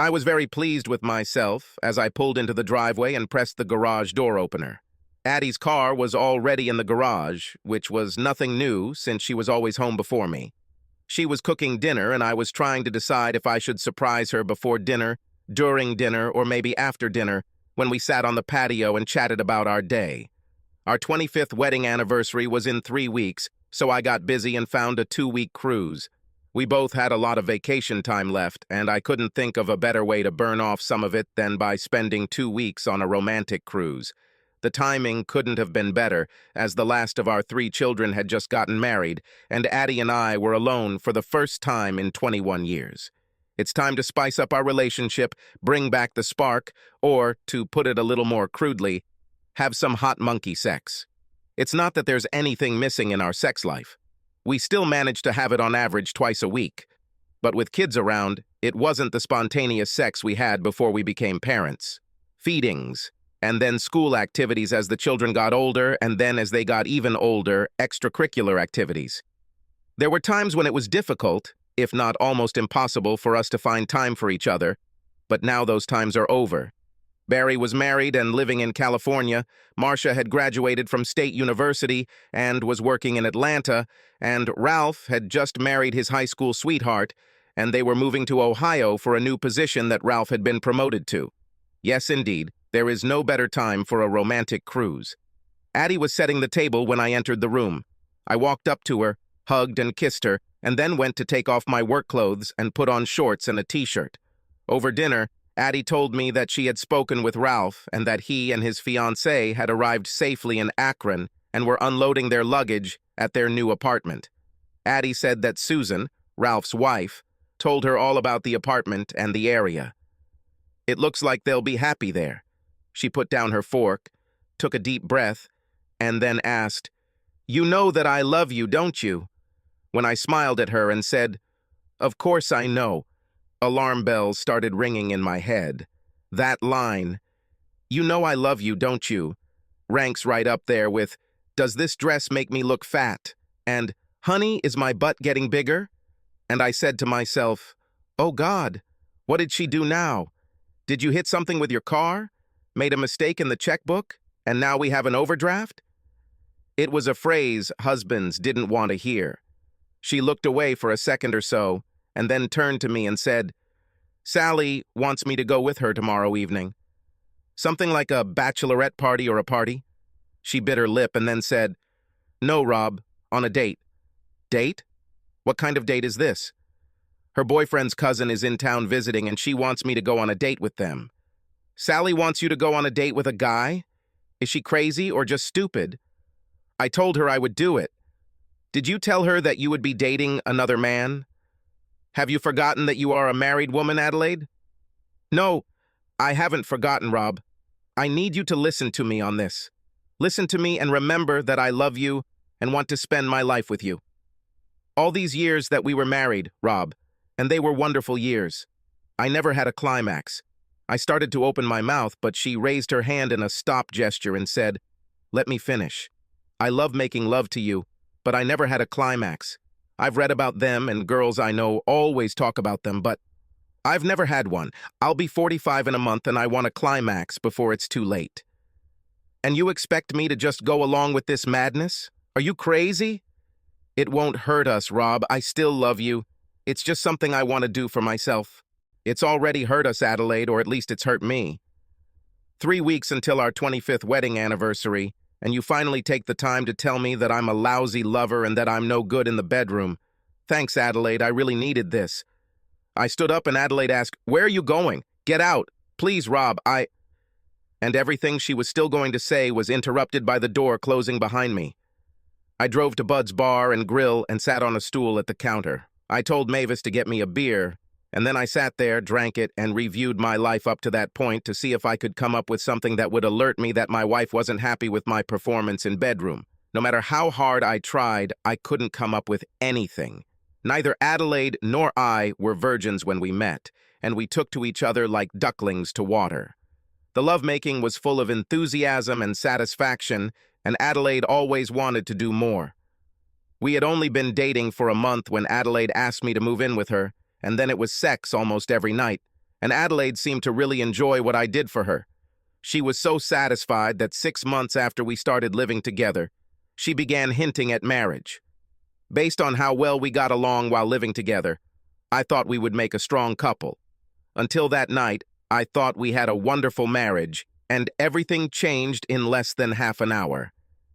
I was very pleased with myself as I pulled into the driveway and pressed the garage door opener. Addie's car was already in the garage, which was nothing new since she was always home before me. She was cooking dinner, and I was trying to decide if I should surprise her before dinner, during dinner, or maybe after dinner, when we sat on the patio and chatted about our day. Our 25th wedding anniversary was in 3 weeks, so I got busy and found a 2-week cruise. We both had a lot of vacation time left, and I couldn't think of a better way to burn off some of it than by spending 2 weeks on a romantic cruise. The timing couldn't have been better, as the last of our 3 children had just gotten married, and Addie and I were alone for the first time in 21 years. It's time to spice up our relationship, bring back the spark, or, to put it a little more crudely, have some hot monkey sex. It's not that there's anything missing in our sex life. We still manage to have it on average twice a week. But with kids around, it wasn't the spontaneous sex we had before we became parents. Feedings, and then school activities as the children got older, and then as they got even older, extracurricular activities. There were times when it was difficult, if not almost impossible, for us to find time for each other, but now those times are over. Barry was married and living in California, Marcia had graduated from State University and was working in Atlanta, and Ralph had just married his high school sweetheart, and they were moving to Ohio for a new position that Ralph had been promoted to. Yes, indeed, there is no better time for a romantic cruise. Addie was setting the table when I entered the room. I walked up to her, hugged and kissed her, and then went to take off my work clothes and put on shorts and a t-shirt. Over dinner, Addie told me that she had spoken with Ralph and that he and his fiancée had arrived safely in Akron and were unloading their luggage at their new apartment. Addie said that Susan, Ralph's wife, told her all about the apartment and the area. It looks like they'll be happy there. She put down her fork, took a deep breath, and then asked, "You know that I love you, don't you?" When I smiled at her and said, "Of course I know," alarm bells started ringing in my head. That line, "You know I love you, don't you?" ranks right up there with, "Does this dress make me look fat?" and "Honey, is my butt getting bigger?" And I said to myself, "Oh God, what did she do now? Did you hit something with your car? Made a mistake in the checkbook? And now we have an overdraft?" It was a phrase husbands didn't want to hear. She looked away for a second or so, and then turned to me and said, "Sally wants me to go with her tomorrow evening. Something like a bachelorette party or a party." She bit her lip and then said, "No, Rob, on a date." "Date? What kind of date is this?" "Her boyfriend's cousin is in town visiting and she wants me to go on a date with them." "Sally wants you to go on a date with a guy? Is she crazy or just stupid?" "I told her I would do it." "Did you tell her that you would be dating another man?" "Have you forgotten that you are a married woman, Adelaide?" "No, I haven't forgotten, Rob. I need you to listen to me on this. Listen to me and remember that I love you and want to spend my life with you. All these years that we were married, Rob, and they were wonderful years. I never had a climax. I started to open my mouth, but she raised her hand in a stop gesture and said, "Let me finish. I love making love to you, but I never had a climax. I've read about them and girls I know always talk about them, but I've never had one. I'll be 45 in a month and I want a climax before it's too late." "And you expect me to just go along with this madness? Are you crazy?" "It won't hurt us, Rob. I still love you. It's just something I want to do for myself. It's already hurt us, Adelaide, or at least it's hurt me. 3 weeks until our 25th wedding anniversary, and you finally take the time to tell me that I'm a lousy lover and that I'm no good in the bedroom. Thanks, Adelaide, I really needed this." I stood up and Adelaide asked, "Where are you going? Get out. Please, Rob, And everything she was still going to say was interrupted by the door closing behind me. I drove to Bud's Bar and Grill and sat on a stool at the counter. I told Mavis to get me a beer, and then I sat there, drank it, and reviewed my life up to that point to see if I could come up with something that would alert me that my wife wasn't happy with my performance in bedroom. No matter how hard I tried, I couldn't come up with anything. Neither Adelaide nor I were virgins when we met, and we took to each other like ducklings to water. The lovemaking was full of enthusiasm and satisfaction, and Adelaide always wanted to do more. We had only been dating for a month when Adelaide asked me to move in with her, and then it was sex almost every night, and Adelaide seemed to really enjoy what I did for her. She was so satisfied that 6 months after we started living together, she began hinting at marriage. Based on how well we got along while living together, I thought we would make a strong couple. Until that night, I thought we had a wonderful marriage, and everything changed in less than half an hour.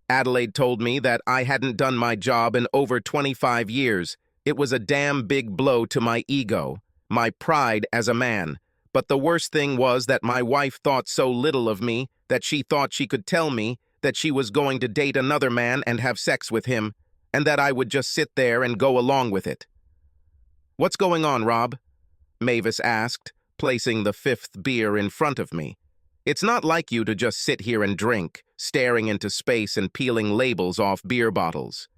Adelaide told me that I hadn't done my job in over 25 years. It was a damn big blow to my ego, my pride as a man. But the worst thing was that my wife thought so little of me that she thought she could tell me that she was going to date another man and have sex with him, and that I would just sit there and go along with it. "What's going on, Rob?" Mavis asked, placing the 5th beer in front of me. "It's not like you to just sit here and drink, staring into space and peeling labels off beer bottles."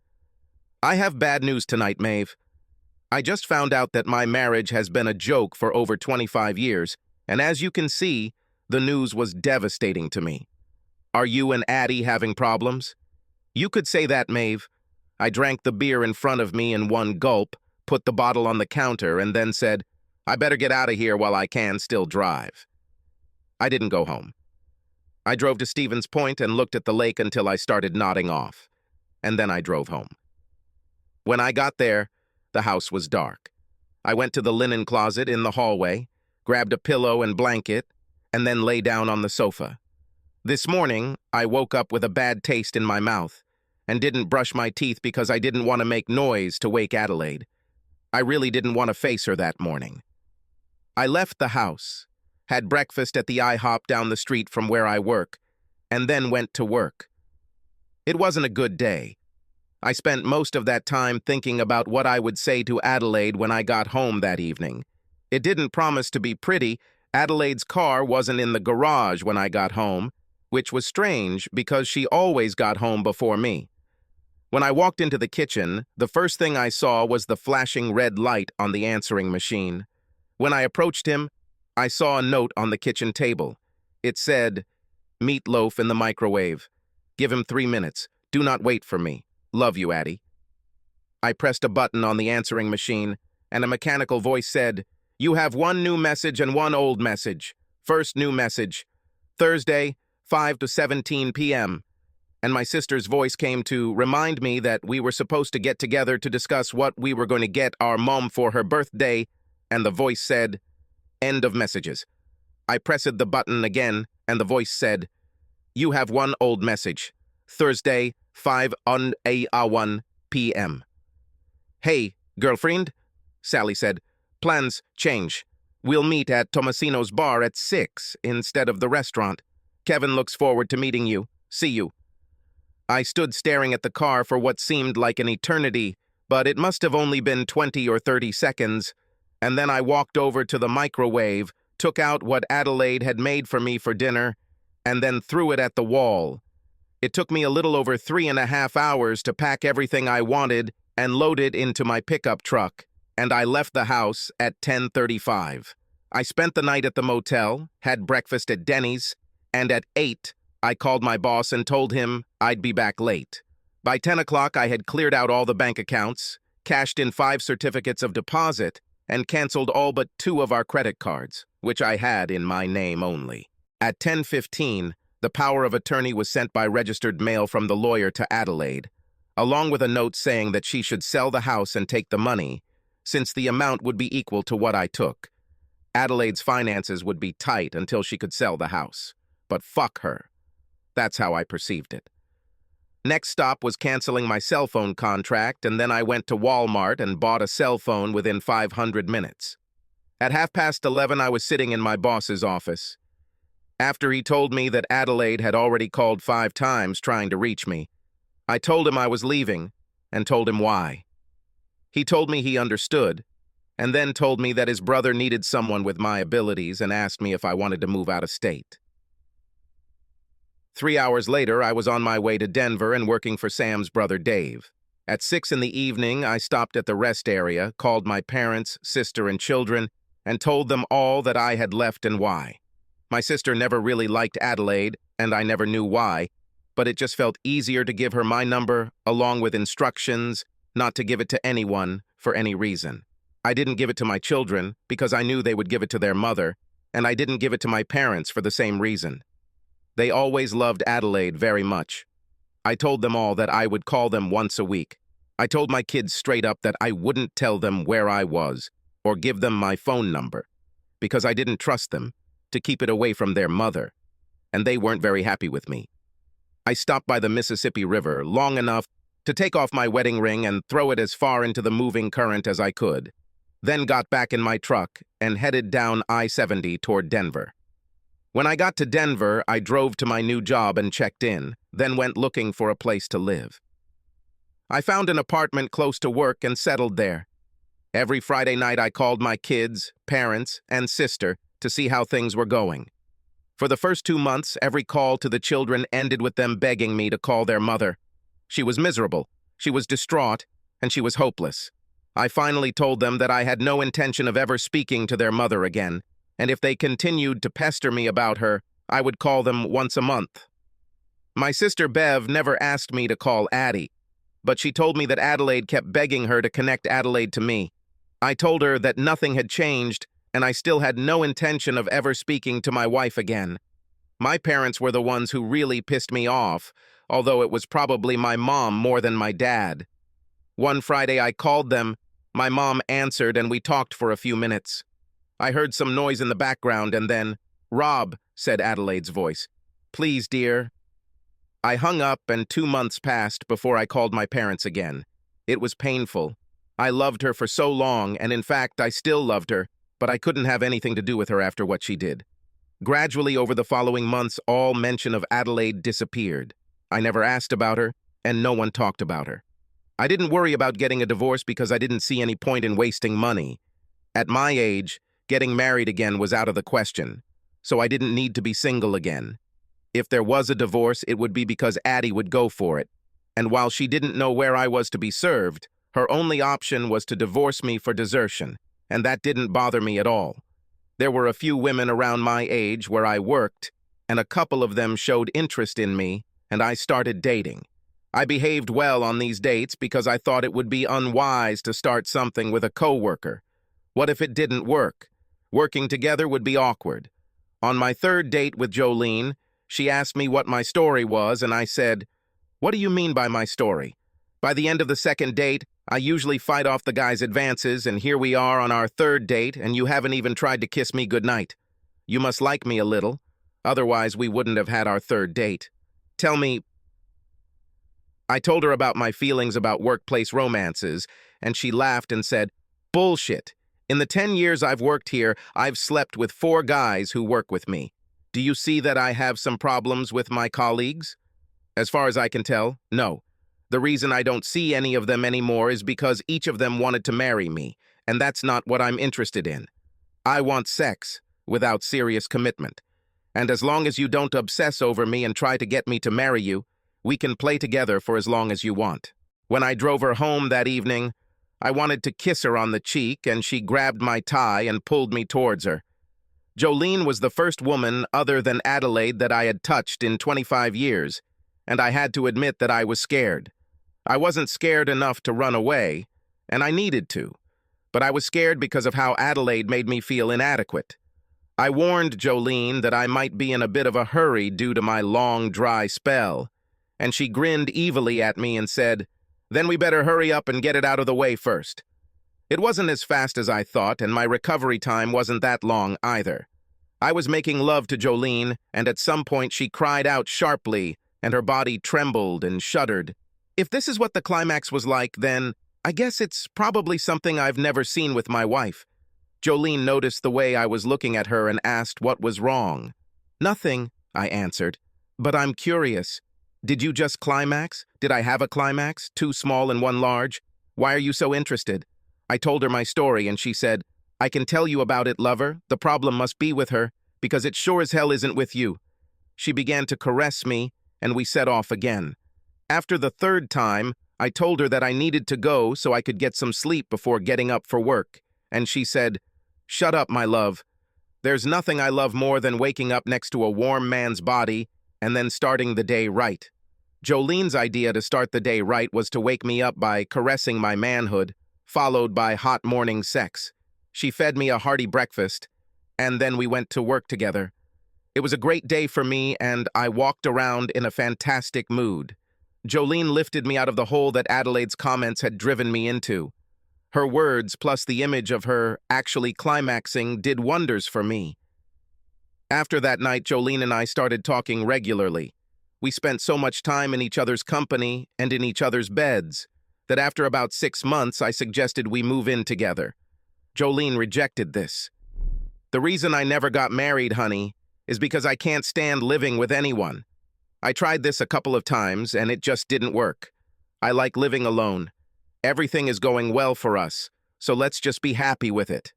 "I have bad news tonight, Maeve. I just found out that my marriage has been a joke for over 25 years, and as you can see, the news was devastating to me." "Are you and Addie having problems?" "You could say that, Maeve." I drank the beer in front of me in one gulp, put the bottle on the counter, and then said, "I better get out of here while I can still drive." I didn't go home. I drove to Stevens Point and looked at the lake until I started nodding off, and then I drove home. When I got there, the house was dark. I went to the linen closet in the hallway, grabbed a pillow and blanket, and then lay down on the sofa. This morning, I woke up with a bad taste in my mouth and didn't brush my teeth because I didn't want to make noise to wake Adelaide. I really didn't want to face her that morning. I left the house, had breakfast at the IHOP down the street from where I work, and then went to work. It wasn't a good day. I spent most of that time thinking about what I would say to Adelaide when I got home that evening. It didn't promise to be pretty. Adelaide's car wasn't in the garage when I got home, which was strange because she always got home before me. When I walked into the kitchen, the first thing I saw was the flashing red light on the answering machine. When I approached him, I saw a note on the kitchen table. It said, "Meatloaf in the microwave. Give him 3 minutes. Do not wait for me. Love you, Addie." I pressed a button on the answering machine, and a mechanical voice said, "You have one new message and one old message. First new message, Thursday, 5 to 17 p.m. And my sister's voice came to remind me that we were supposed to get together to discuss what we were going to get our mom for her birthday, and the voice said, "End of messages." I pressed the button again, and the voice said, "You have one old message. Thursday, 5 on a.1 p.m. "Hey, girlfriend," Sally said. "Plans change. We'll meet at Tomasino's bar at 6 instead of the restaurant. Kevin looks forward to meeting you. See you." I stood staring at the car for what seemed like an eternity, but it must have only been 20 or 30 seconds, and then I walked over to the microwave, took out what Adelaide had made for me for dinner, and then threw it at the wall. It took me a little over 3.5 hours to pack everything I wanted and load it into my pickup truck, and I left the house at 10:35. I spent the night at the motel, had breakfast at Denny's, and at 8, I called my boss and told him I'd be back late. By 10 o'clock, I had cleared out all the bank accounts, cashed in 5 certificates of deposit, and canceled all but 2 of our credit cards, which I had in my name only. At 10:15, the power of attorney was sent by registered mail from the lawyer to Adelaide, along with a note saying that she should sell the house and take the money, since the amount would be equal to what I took. Adelaide's finances would be tight until she could sell the house. But fuck her. That's how I perceived it. Next stop was canceling my cell phone contract, and then I went to Walmart and bought a cell phone within 500 minutes. At 11:30, I was sitting in my boss's office. After he told me that Adelaide had already called 5 times trying to reach me, I told him I was leaving and told him why. He told me he understood, and then told me that his brother needed someone with my abilities and asked me if I wanted to move out of state. 3 hours later, I was on my way to Denver and working for Sam's brother Dave. At 6 in the evening, I stopped at the rest area, called my parents, sister, and children, and told them all that I had left and why. My sister never really liked Adelaide, and I never knew why, but it just felt easier to give her my number, along with instructions, not to give it to anyone for any reason. I didn't give it to my children because I knew they would give it to their mother, and I didn't give it to my parents for the same reason. They always loved Adelaide very much. I told them all that I would call them once a week. I told my kids straight up that I wouldn't tell them where I was or give them my phone number because I didn't trust them to keep it away from their mother, and they weren't very happy with me. I stopped by the Mississippi River long enough to take off my wedding ring and throw it as far into the moving current as I could, then got back in my truck and headed down I-70 toward Denver. When I got to Denver, I drove to my new job and checked in, then went looking for a place to live. I found an apartment close to work and settled there. Every Friday night I called my kids, parents, and sister to see how things were going. For the first 2 months, every call to the children ended with them begging me to call their mother. She was miserable, she was distraught, and she was hopeless. I finally told them that I had no intention of ever speaking to their mother again, and if they continued to pester me about her, I would call them once a month. My sister Bev never asked me to call Addie, but she told me that Adelaide kept begging her to connect Adelaide to me. I told her that nothing had changed, and I still had no intention of ever speaking to my wife again. My parents were the ones who really pissed me off, although it was probably my mom more than my dad. One Friday I called them, my mom answered, and we talked for a few minutes. I heard some noise in the background, and then, "Rob," said Adelaide's voice. "Please, dear." I hung up, and 2 months passed before I called my parents again. It was painful. I loved her for so long, and in fact, I still loved her, but I couldn't have anything to do with her after what she did. Gradually, over the following months, all mention of Adelaide disappeared. I never asked about her, and no one talked about her. I didn't worry about getting a divorce because I didn't see any point in wasting money. At my age, getting married again was out of the question, so I didn't need to be single again. If there was a divorce, it would be because Addie would go for it, and while she didn't know where I was to be served, her only option was to divorce me for desertion, and that didn't bother me at all. There were a few women around my age where I worked, and a couple of them showed interest in me, and I started dating. I behaved well on these dates because I thought it would be unwise to start something with a coworker. What if it didn't work? Working together would be awkward. On my third date with Jolene, she asked me what my story was, and I said, "What do you mean by my story?" By the end of the second date, I usually fight off the guy's advances, and here we are on our third date, and you haven't even tried to kiss me goodnight. You must like me a little. Otherwise, we wouldn't have had our third date. Tell me... I told her about my feelings about workplace romances, and she laughed and said, "Bullshit. In the 10 years I've worked here, I've slept with 4 guys who work with me. Do you see that I have some problems with my colleagues?" As far as I can tell, no. The reason I don't see any of them anymore is because each of them wanted to marry me, and that's not what I'm interested in. I want sex, without serious commitment. And as long as you don't obsess over me and try to get me to marry you, we can play together for as long as you want. When I drove her home that evening, I wanted to kiss her on the cheek, and she grabbed my tie and pulled me towards her. Jolene was the first woman other than Adelaide that I had touched in 25 years, and I had to admit that I was scared. I wasn't scared enough to run away, and I needed to, but I was scared because of how Adelaide made me feel inadequate. I warned Jolene that I might be in a bit of a hurry due to my long, dry spell, and she grinned evilly at me and said, "Then we better hurry up and get it out of the way first." It wasn't as fast as I thought, and my recovery time wasn't that long either. I was making love to Jolene, and at some point she cried out sharply, and her body trembled and shuddered. If this is what the climax was like, then I guess it's probably something I've never seen with my wife. Jolene noticed the way I was looking at her and asked what was wrong. "Nothing," I answered, "but I'm curious. Did you just climax? Did I have a climax? 2 small and 1 large? Why are you so interested?" I told her my story, and she said, "I can tell you about it, lover. The problem must be with her, because it sure as hell isn't with you." She began to caress me, and we set off again. After the 3rd time, I told her that I needed to go so I could get some sleep before getting up for work, and she said, "Shut up, my love. There's nothing I love more than waking up next to a warm man's body and then starting the day right." Jolene's idea to start the day right was to wake me up by caressing my manhood, followed by hot morning sex. She fed me a hearty breakfast, and then we went to work together. It was a great day for me, and I walked around in a fantastic mood. Jolene lifted me out of the hole that Adelaide's comments had driven me into. Her words, plus the image of her actually climaxing, did wonders for me. After that night, Jolene and I started talking regularly. We spent so much time in each other's company and in each other's beds that after about 6 months, I suggested we move in together. Jolene rejected this. The reason I never got married, honey, is because I can't stand living with anyone. I tried this a couple of times, and it just didn't work. I like living alone. Everything is going well for us, so let's just be happy with it.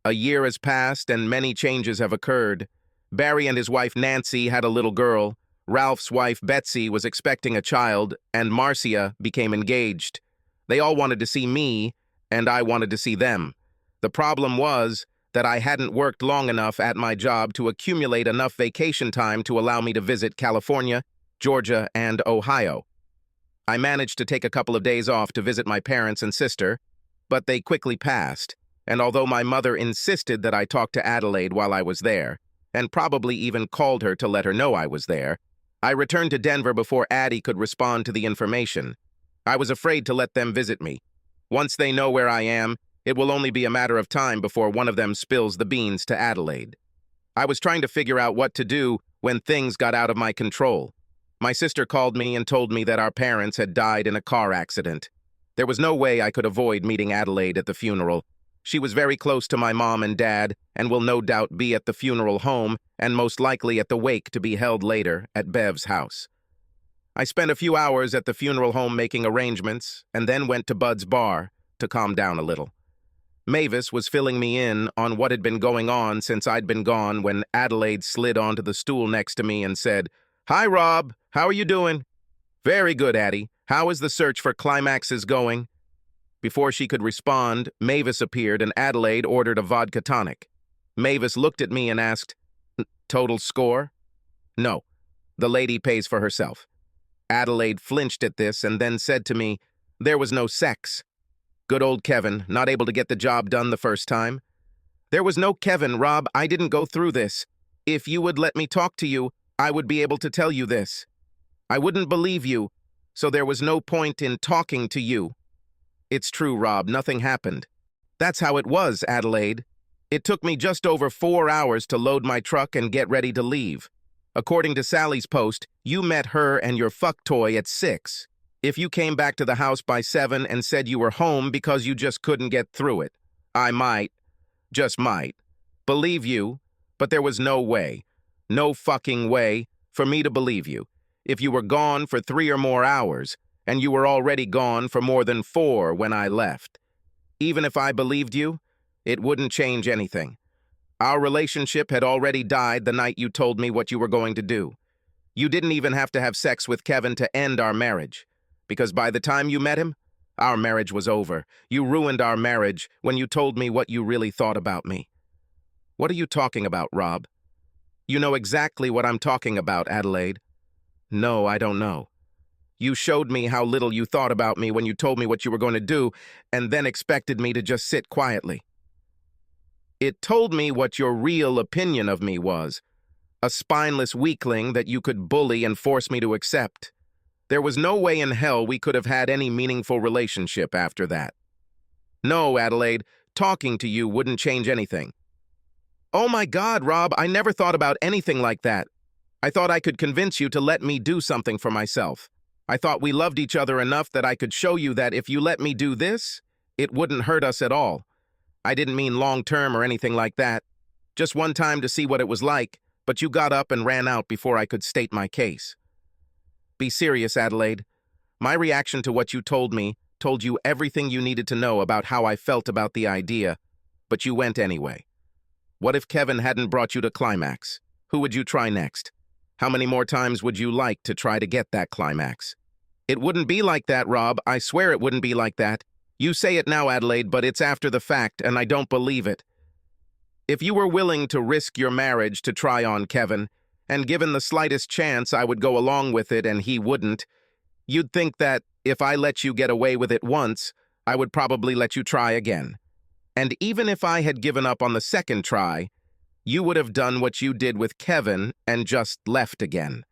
A year has passed, and many changes have occurred. Barry and his wife Nancy had a little girl. Ralph's wife Betsy was expecting a child, and Marcia became engaged. They all wanted to see me, and I wanted to see them. The problem was that I hadn't worked long enough at my job to accumulate enough vacation time to allow me to visit California, Georgia, and Ohio. I managed to take a couple of days off to visit my parents and sister, but they quickly passed, and although my mother insisted that I talk to Adelaide while I was there, and probably even called her to let her know I was there, I returned to Denver before Addie could respond to the information. I was afraid to let them visit me. Once they know where I am, it will only be a matter of time before one of them spills the beans to Adelaide. I was trying to figure out what to do when things got out of my control. My sister called me and told me that our parents had died in a car accident. There was no way I could avoid meeting Adelaide at the funeral. She was very close to my mom and dad and will no doubt be at the funeral home and most likely at the wake to be held later at Bev's house. I spent a few hours at the funeral home making arrangements and then went to Bud's bar to calm down a little. Mavis was filling me in on what had been going on since I'd been gone when Adelaide slid onto the stool next to me and said, "Hi, Rob. How are you doing?" "Very good, Addie. How is the search for climaxes going?" Before she could respond, Mavis appeared and Adelaide ordered a vodka tonic. Mavis looked at me and asked, "Total score?" "No. The lady pays for herself." Adelaide flinched at this and then said to me, "There was no sex." Good old Kevin, not able to get the job done the first time. "There was no Kevin, Rob. I didn't go through this. If you would let me talk to you, I would be able to tell you this. I wouldn't believe you, so there was no point in talking to you." "It's true, Rob. Nothing happened." "That's how it was, Adelaide. It took me just over 4 hours to load my truck and get ready to leave. According to Sally's post, you met her and your fuck toy at 6. If you came back to the house by 7 and said you were home because you just couldn't get through it, I might, just might, believe you, but there was no way, no fucking way, for me to believe you. If you were gone for 3 or more hours, and you were already gone for more than 4 when I left. Even if I believed you, it wouldn't change anything. Our relationship had already died the night you told me what you were going to do. You didn't even have to have sex with Kevin to end our marriage, because by the time you met him, our marriage was over. You ruined our marriage when you told me what you really thought about me." "What are you talking about, Rob?" "You know exactly what I'm talking about, Adelaide." "No, I don't know. You showed me how little you thought about me when you told me what you were going to do, and then expected me to just sit quietly. It told me what your real opinion of me was, a spineless weakling that you could bully and force me to accept. There was no way in hell we could have had any meaningful relationship after that. No, Adelaide, talking to you wouldn't change anything." "Oh my God, Rob, I never thought about anything like that. I thought I could convince you to let me do something for myself. I thought we loved each other enough that I could show you that if you let me do this, it wouldn't hurt us at all. I didn't mean long-term or anything like that. Just one time to see what it was like, but you got up and ran out before I could state my case." "Be serious, Adelaide. My reaction to what you told me told you everything you needed to know about how I felt about the idea, but you went anyway. What if Kevin hadn't brought you to climax? Who would you try next? How many more times would you like to try to get that climax?" "It wouldn't be like that, Rob. I swear it wouldn't be like that. You say it now, Adelaide, but it's after the fact, and I don't believe it. If you were willing to risk your marriage to try on Kevin, and given the slightest chance I would go along with it and he wouldn't, you'd think that if I let you get away with it once, I would probably let you try again. And even if I had given up on the second try, you would have done what you did with Kevin and just left again.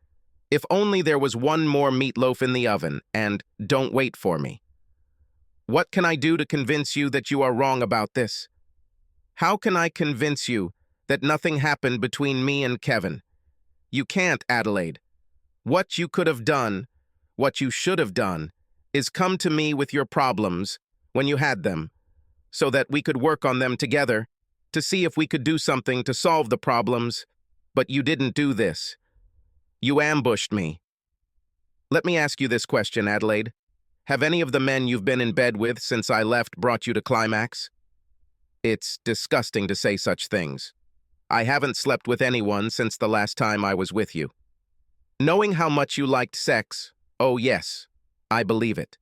If only there was one more meatloaf in the oven, and don't wait for me. What can I do to convince you that you are wrong about this? How can I convince you that nothing happened between me and Kevin? You can't, Adelaide. What you could have done, what you should have done, is come to me with your problems when you had them, so that we could work on them together to see if we could do something to solve the problems, but you didn't do this. You ambushed me. Let me ask you this question, Adelaide. Have any of the men you've been in bed with since I left brought you to climax? It's disgusting to say such things. I haven't slept with anyone since the last time I was with you. Knowing how much you liked sex, oh yes, I believe it.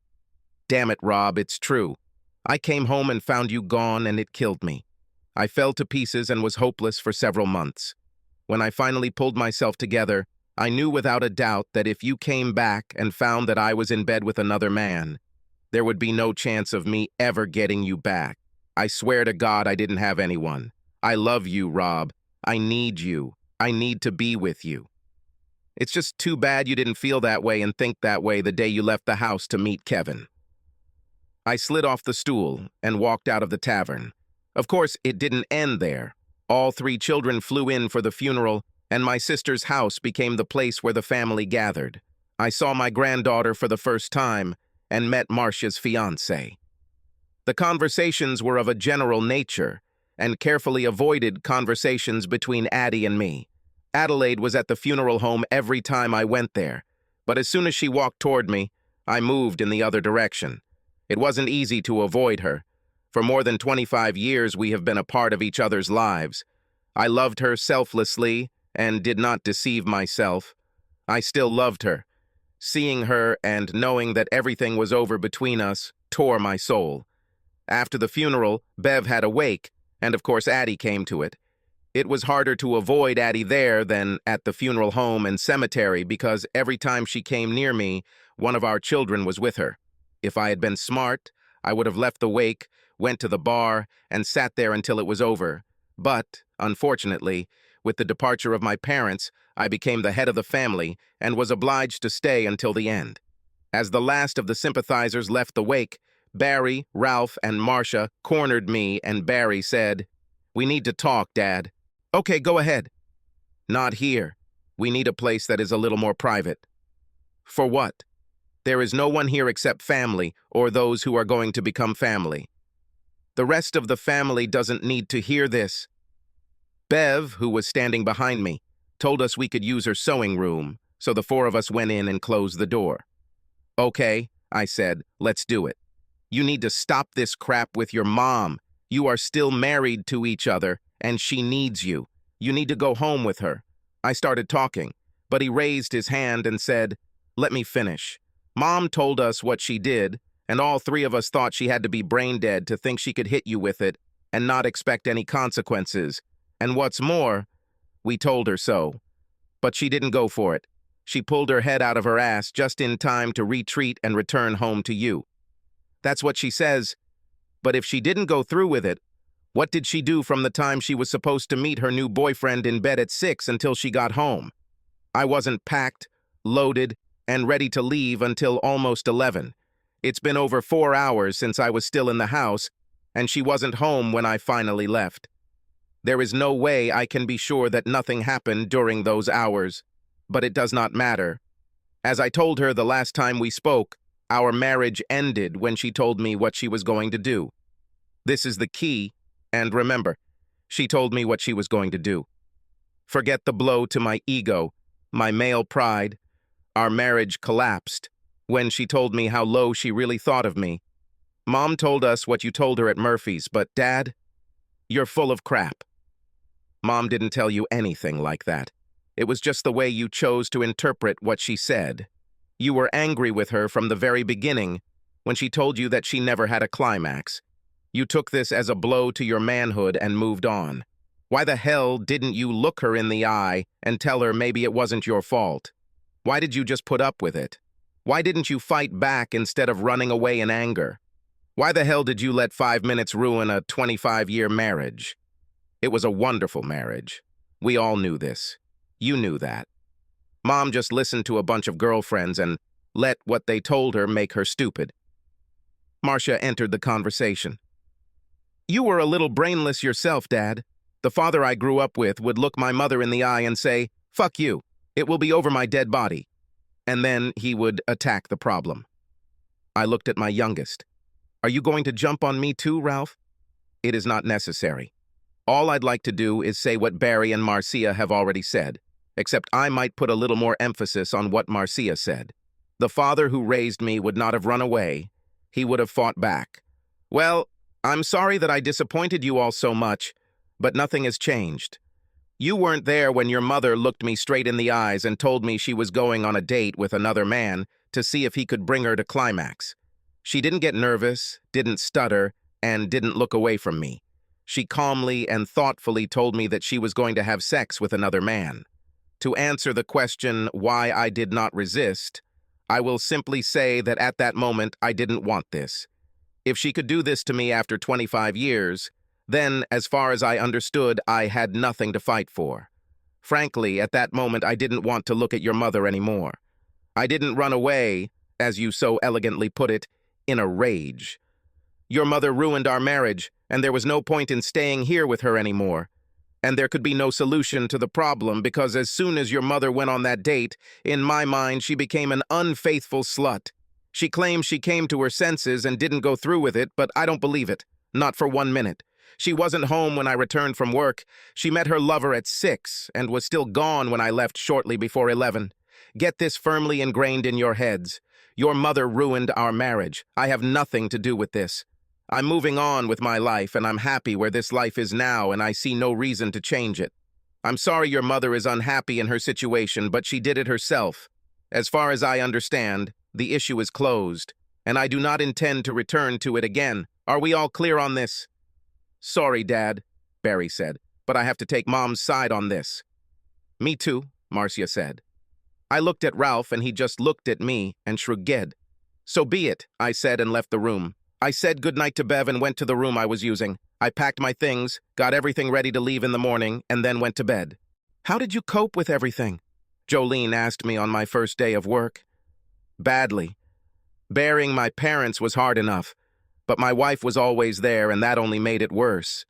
Damn it, Rob, it's true. I came home and found you gone and it killed me. I fell to pieces and was hopeless for several months. When I finally pulled myself together, I knew without a doubt that if you came back and found that I was in bed with another man, there would be no chance of me ever getting you back. I swear to God I didn't have anyone. I love you, Rob. I need you. I need to be with you. It's just too bad you didn't feel that way and think that way the day you left the house to meet Kevin. I slid off the stool and walked out of the tavern. Of course, it didn't end there. All 3 children flew in for the funeral, and my sister's house became the place where the family gathered. I saw my granddaughter for the first time and met Marcia's fiancé. The conversations were of a general nature, and carefully avoided conversations between Addie and me. Adelaide was at the funeral home every time I went there, but as soon as she walked toward me, I moved in the other direction. It wasn't easy to avoid her. For more than 25 years, we have been a part of each other's lives. I loved her selflessly and did not deceive myself. I still loved her. Seeing her and knowing that everything was over between us tore my soul. After the funeral, Bev had a wake, and of course Addie came to it. It was harder to avoid Addie there than at the funeral home and cemetery because every time she came near me, one of our children was with her. If I had been smart, I would have left the wake, went to the bar, and sat there until it was over. But, unfortunately, with the departure of my parents, I became the head of the family and was obliged to stay until the end. As the last of the sympathizers left the wake, Barry, Ralph, and Marcia cornered me, and Barry said, "We need to talk, Dad." "Okay, go ahead." "Not here. We need a place that is a little more private." "For what?" "There is no one here except family, or those who are going to become family. The rest of the family doesn't need to hear this." Bev, who was standing behind me, told us we could use her sewing room, so the 4 of us went in and closed the door. "Okay," I said, "let's do it. You need to stop this crap with your mom. You are still married to each other, and she needs you. You need to go home with her." I started talking, but he raised his hand and said, "Let me finish. Mom told us what she did, and all 3 of us thought she had to be brain dead to think she could hit you with it and not expect any consequences. And what's more, we told her so. But she didn't go for it. She pulled her head out of her ass just in time to retreat and return home to you. That's what she says. But if she didn't go through with it, what did she do from the time she was supposed to meet her new boyfriend in bed at 6 until she got home? I wasn't packed, loaded, and ready to leave until almost 11. It's been over 4 hours since I was still in the house, and she wasn't home when I finally left. There is no way I can be sure that nothing happened during those hours, but it does not matter. As I told her the last time we spoke, our marriage ended when she told me what she was going to do. This is the key, and remember, she told me what she was going to do. Forget the blow to my ego, my male pride. Our marriage collapsed when she told me how low she really thought of me. Mom told us what you told her at Murphy's, but Dad, you're full of crap. Mom didn't tell you anything like that. It was just the way you chose to interpret what she said. You were angry with her from the very beginning when she told you that she never had a climax. You took this as a blow to your manhood and moved on. Why the hell didn't you look her in the eye and tell her maybe it wasn't your fault? Why did you just put up with it? Why didn't you fight back instead of running away in anger? Why the hell did you let 5 minutes ruin a 25-year marriage? It was a wonderful marriage. We all knew this. You knew that. Mom just listened to a bunch of girlfriends and let what they told her make her stupid. Marcia entered the conversation. You were a little brainless yourself, Dad. The father I grew up with would look my mother in the eye and say, "Fuck you. It will be over my dead body." And then he would attack the problem. I looked at my youngest. Are you going to jump on me too, Ralph? It is not necessary. All I'd like to do is say what Barry and Marcia have already said, except I might put a little more emphasis on what Marcia said. The father who raised me would not have run away. He would have fought back. Well, I'm sorry that I disappointed you all so much, but nothing has changed. You weren't there when your mother looked me straight in the eyes and told me she was going on a date with another man to see if he could bring her to climax. She didn't get nervous, didn't stutter, and didn't look away from me. She calmly and thoughtfully told me that she was going to have sex with another man. To answer the question why I did not resist, I will simply say that at that moment I didn't want this. If she could do this to me after 25 years, then, as far as I understood, I had nothing to fight for. Frankly, at that moment I didn't want to look at your mother anymore. I didn't run away, as you so elegantly put it, in a rage. Your mother ruined our marriage, and there was no point in staying here with her anymore. And there could be no solution to the problem because as soon as your mother went on that date, in my mind she became an unfaithful slut. She claims she came to her senses and didn't go through with it, but I don't believe it. Not for 1 minute. She wasn't home when I returned from work. She met her lover at 6 and was still gone when I left shortly before 11. Get this firmly ingrained in your heads. Your mother ruined our marriage. I have nothing to do with this. I'm moving on with my life, and I'm happy where this life is now, and I see no reason to change it. I'm sorry your mother is unhappy in her situation, but she did it herself. As far as I understand, the issue is closed, and I do not intend to return to it again. Are we all clear on this? Sorry, Dad, Barry said, but I have to take Mom's side on this. Me too, Marcia said. I looked at Ralph, and he just looked at me and shrugged. So be it, I said and left the room. I said goodnight to Bev and went to the room I was using. I packed my things, got everything ready to leave in the morning, and then went to bed. How did you cope with everything? Jolene asked me on my first day of work. Badly. Bearing my parents was hard enough, but my wife was always there, and that only made it worse.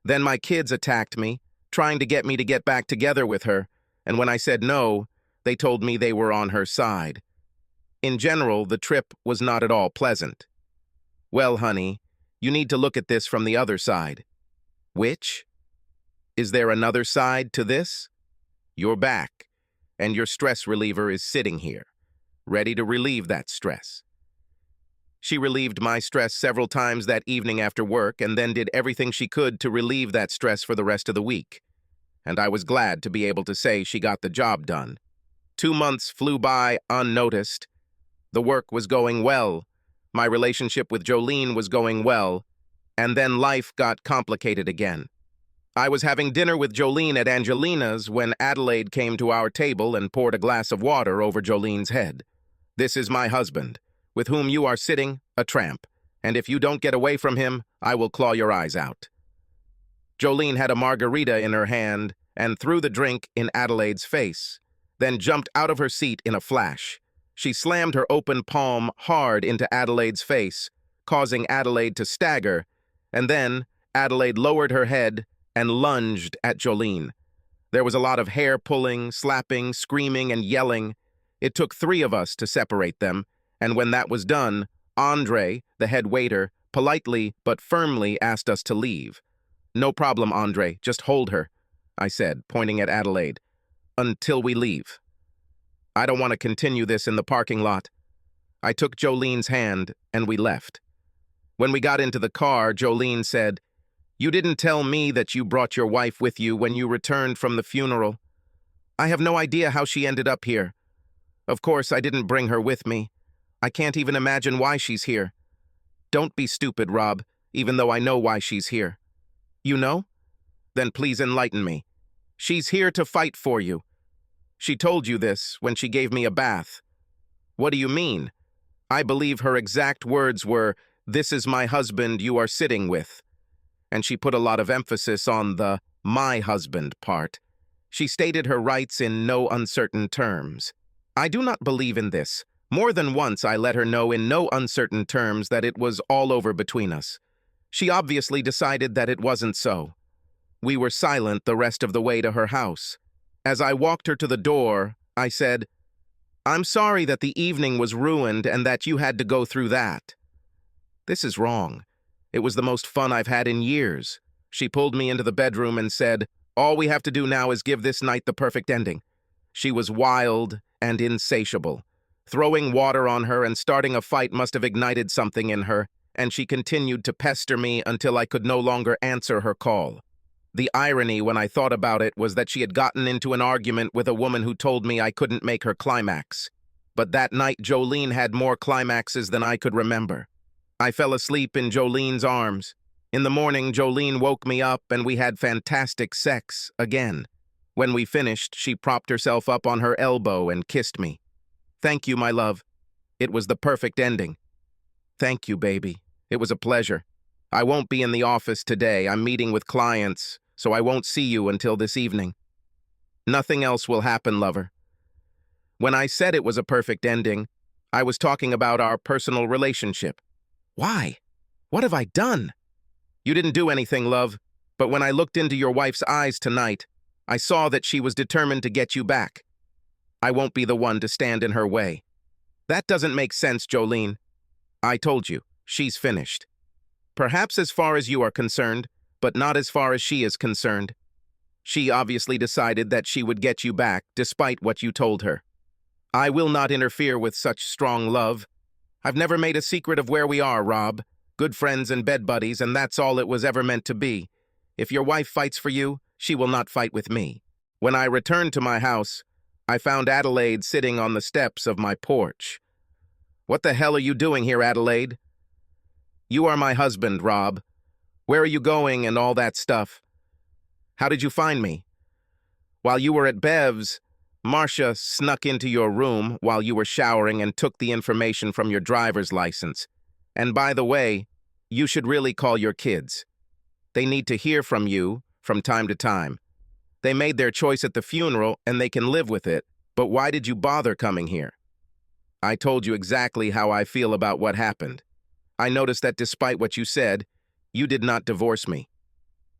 Then my kids attacked me, trying to get me to get back together with her, and when I said no, they told me they were on her side. In general, the trip was not at all pleasant. Well, honey, you need to look at this from the other side. Which? Is there another side to this? You're back, and your stress reliever is sitting here, ready to relieve that stress. She relieved my stress several times that evening after work and then did everything she could to relieve that stress for the rest of the week. And I was glad to be able to say she got the job done. 2 months flew by unnoticed. The work was going well. My relationship with Jolene was going well, and then life got complicated again. I was having dinner with Jolene at Angelina's when Adelaide came to our table and poured a glass of water over Jolene's head. This is my husband, with whom you are sitting, a tramp, and if you don't get away from him, I will claw your eyes out. Jolene had a margarita in her hand and threw the drink in Adelaide's face, then jumped out of her seat in a flash. She slammed her open palm hard into Adelaide's face, causing Adelaide to stagger, and then Adelaide lowered her head and lunged at Jolene. There was a lot of hair pulling, slapping, screaming, and yelling. It took 3 of us to separate them, and when that was done, Andre, the head waiter, politely but firmly asked us to leave. No problem, Andre, just hold her, I said, pointing at Adelaide, until we leave. I don't want to continue this in the parking lot. I took Jolene's hand, and we left. When we got into the car, Jolene said, You didn't tell me that you brought your wife with you when you returned from the funeral. I have no idea how she ended up here. Of course, I didn't bring her with me. I can't even imagine why she's here. Don't be stupid, Rob, even though I know why she's here. You know? Then please enlighten me. She's here to fight for you. She told you this when she gave me a bath. What do you mean? I believe her exact words were, "This is my husband you are sitting with." And she put a lot of emphasis on the "my husband" part. She stated her rights in no uncertain terms. I do not believe in this. More than once I let her know in no uncertain terms that it was all over between us. She obviously decided that it wasn't so. We were silent the rest of the way to her house. As I walked her to the door, I said, "I'm sorry that the evening was ruined and that you had to go through that." "This is wrong. It was the most fun I've had in years." She pulled me into the bedroom and said, "All we have to do now is give this night the perfect ending." She was wild and insatiable. Throwing water on her and starting a fight must have ignited something in her, and she continued to pester me until I could no longer answer her call. The irony when I thought about it was that she had gotten into an argument with a woman who told me I couldn't make her climax. But that night Jolene had more climaxes than I could remember. I fell asleep in Jolene's arms. In the morning, Jolene woke me up and we had fantastic sex again. When we finished, she propped herself up on her elbow and kissed me. "Thank you, my love. It was the perfect ending." "Thank you, baby. It was a pleasure. I won't be in the office today. I'm meeting with clients, so I won't see you until this evening." "Nothing else will happen, lover." When I said it was a perfect ending, I was talking about our personal relationship. "Why? What have I done?" "You didn't do anything, love, but when I looked into your wife's eyes tonight, I saw that she was determined to get you back. I won't be the one to stand in her way." "That doesn't make sense, Jolene." "I told you, she's finished. Perhaps as far as you are concerned, but not as far as she is concerned. She obviously decided that she would get you back, despite what you told her. I will not interfere with such strong love. I've never made a secret of where we are, Rob. Good friends and bed buddies, and that's all it was ever meant to be. If your wife fights for you, she will not fight with me." When I returned to my house, I found Adelaide sitting on the steps of my porch. "What the hell are you doing here, Adelaide?" "You are my husband, Rob. Where are you going and all that stuff?" "How did you find me?" "While you were at Bev's, Marcia snuck into your room while you were showering and took the information from your driver's license. And by the way, you should really call your kids. They need to hear from you from time to time. They made their choice at the funeral and they can live with it, but why did you bother coming here?" "I told you exactly how I feel about what happened. I noticed that despite what you said, you did not divorce me.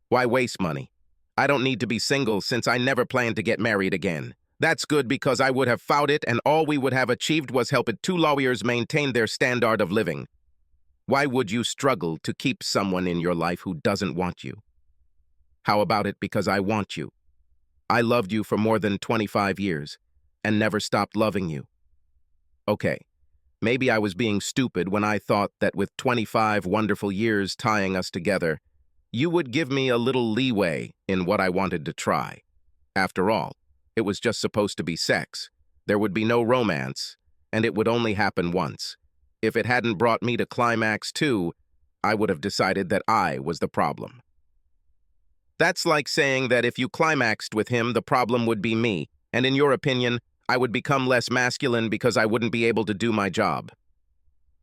Why waste money? I don't need to be single since I never plan to get married again. That's good because I would have fought it and all we would have achieved was helping two lawyers maintain their standard of living. Why would you struggle to keep someone in your life who doesn't want you? How about it because I want you? I loved you for more than 25 years and never stopped loving you. Okay, maybe I was being stupid when I thought that with 25 wonderful years tying us together, you would give me a little leeway in what I wanted to try. After all, it was just supposed to be sex. There would be no romance, and it would only happen once. If it hadn't brought me to climax 2, I would have decided that I was the problem. That's like saying that if you climaxed with him, the problem would be me, and in your opinion, I would become less masculine because I wouldn't be able to do my job.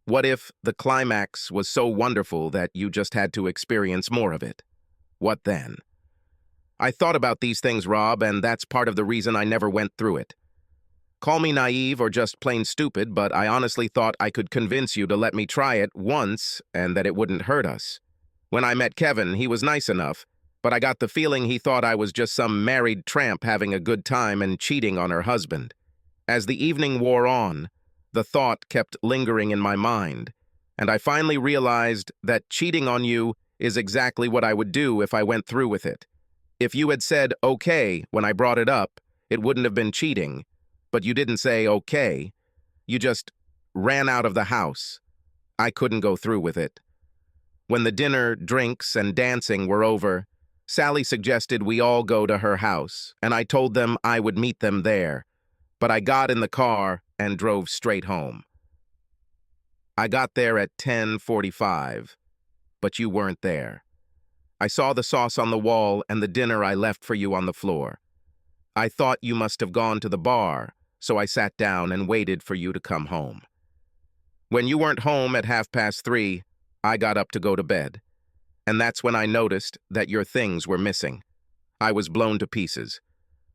What if the climax was so wonderful that you just had to experience more of it? What then? I thought about these things, Rob, and that's part of the reason I never went through it. Call me naive or just plain stupid, but I honestly thought I could convince you to let me try it once and that it wouldn't hurt us. When I met Kevin, he was nice enough, but I got the feeling he thought I was just some married tramp having a good time and cheating on her husband. As the evening wore on, the thought kept lingering in my mind, and I finally realized that cheating on you is exactly what I would do if I went through with it. If you had said okay when I brought it up, it wouldn't have been cheating, but you didn't say okay. You just ran out of the house. I couldn't go through with it. When the dinner, drinks, and dancing were over, Sally suggested we all go to her house, and I told them I would meet them there, but I got in the car and drove straight home. I got there at 10:45, but you weren't there. I saw the sauce on the wall and the dinner I left for you on the floor. I thought you must have gone to the bar, so I sat down and waited for you to come home. When you weren't home at 3:30, I got up to go to bed. And that's when I noticed that your things were missing. I was blown to pieces.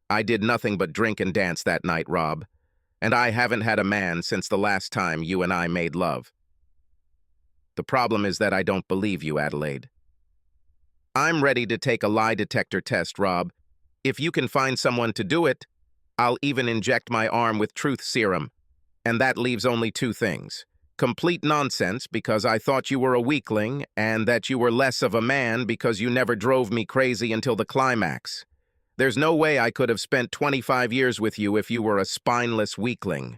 I did nothing but drink and dance that night, Rob. And I haven't had a man since the last time you and I made love. The problem is that I don't believe you, Adelaide. I'm ready to take a lie detector test, Rob. If you can find someone to do it, I'll even inject my arm with truth serum. And that leaves only two things. Complete nonsense because I thought you were a weakling, and that you were less of a man because you never drove me crazy until the climax. There's no way I could have spent 25 years with you if you were a spineless weakling.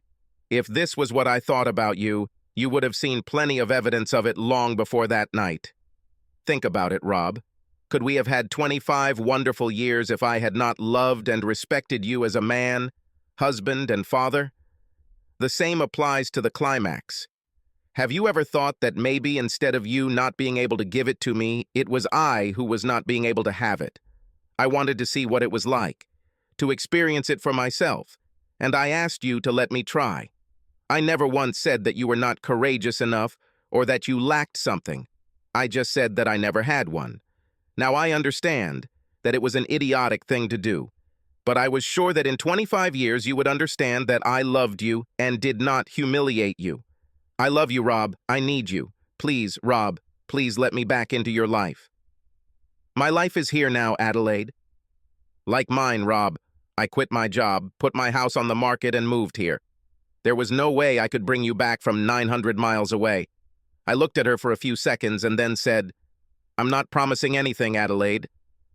If this was what I thought about you, you would have seen plenty of evidence of it long before that night. Think about it, Rob. Could we have had 25 wonderful years if I had not loved and respected you as a man, husband, and father? The same applies to the climax. Have you ever thought that maybe instead of you not being able to give it to me, it was I who was not being able to have it? I wanted to see what it was like, to experience it for myself, and I asked you to let me try. I never once said that you were not courageous enough or that you lacked something. I just said that I never had one. Now I understand that it was an idiotic thing to do, but I was sure that in 25 years you would understand that I loved you and did not humiliate you. I love you, Rob. I need you. Please, Rob, please let me back into your life. My life is here now, Adelaide. Like mine, Rob. I quit my job, put my house on the market, and moved here. There was no way I could bring you back from 900 miles away. I looked at her for a few seconds and then said, I'm not promising anything, Adelaide,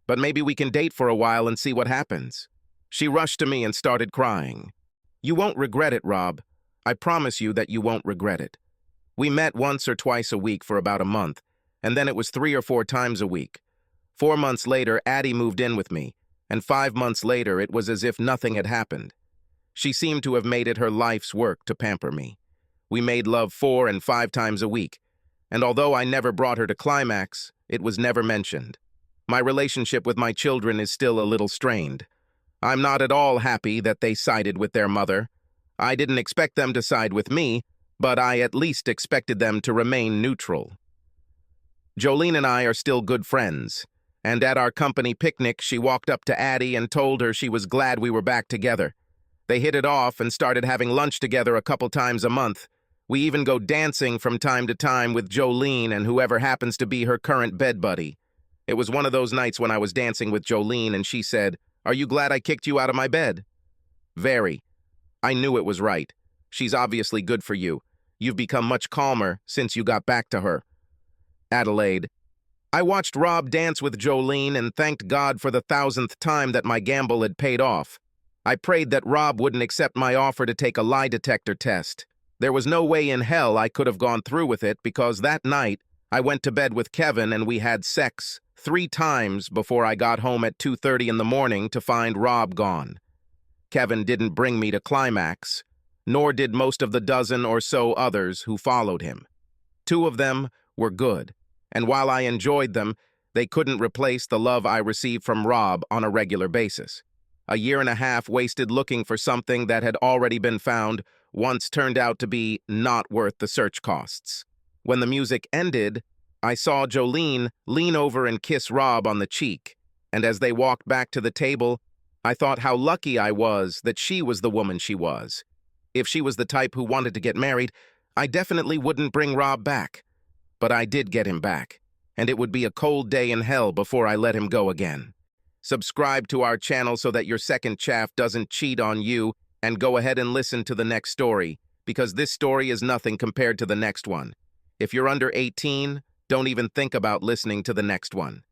but maybe we can date for a while and see what happens. She rushed to me and started crying. You won't regret it, Rob. I promise you that you won't regret it. We met once or twice a week for about a month, and then it was 3 or 4 times a week. 4 months later, Addie moved in with me, and 5 months later, it was as if nothing had happened. She seemed to have made it her life's work to pamper me. We made love 4 and 5 times a week, and although I never brought her to climax, it was never mentioned. My relationship with my children is still a little strained. I'm not at all happy that they sided with their mother. I didn't expect them to side with me, but I at least expected them to remain neutral. Jolene and I are still good friends, and at our company picnic, she walked up to Addie and told her she was glad we were back together. They hit it off and started having lunch together a couple times a month. We even go dancing from time to time with Jolene and whoever happens to be her current bed buddy. It was one of those nights when I was dancing with Jolene and she said, "Are you glad I kicked you out of my bed?" Very. I knew it was right. She's obviously good for you. You've become much calmer since you got back to her. Adelaide. I watched Rob dance with Jolene and thanked God for the 1,000th time that my gamble had paid off. I prayed that Rob wouldn't accept my offer to take a lie detector test. There was no way in hell I could have gone through with it because that night I went to bed with Kevin and we had sex 3 times before I got home at 2:30 in the morning to find Rob gone. Kevin didn't bring me to climax, nor did most of the dozen or so others who followed him. 2 of them were good, and while I enjoyed them, they couldn't replace the love I received from Rob on a regular basis. A 1.5 years wasted looking for something that had already been found once turned out to be not worth the search costs. When the music ended, I saw Jolene lean over and kiss Rob on the cheek, and as they walked back to the table, I thought how lucky I was that she was the woman she was. If she was the type who wanted to get married, I definitely wouldn't bring Rob back. But I did get him back, and it would be a cold day in hell before I let him go again. Subscribe to our channel so that your second chaff doesn't cheat on you, and go ahead and listen to the next story, because this story is nothing compared to the next one. If you're under 18, don't even think about listening to the next one.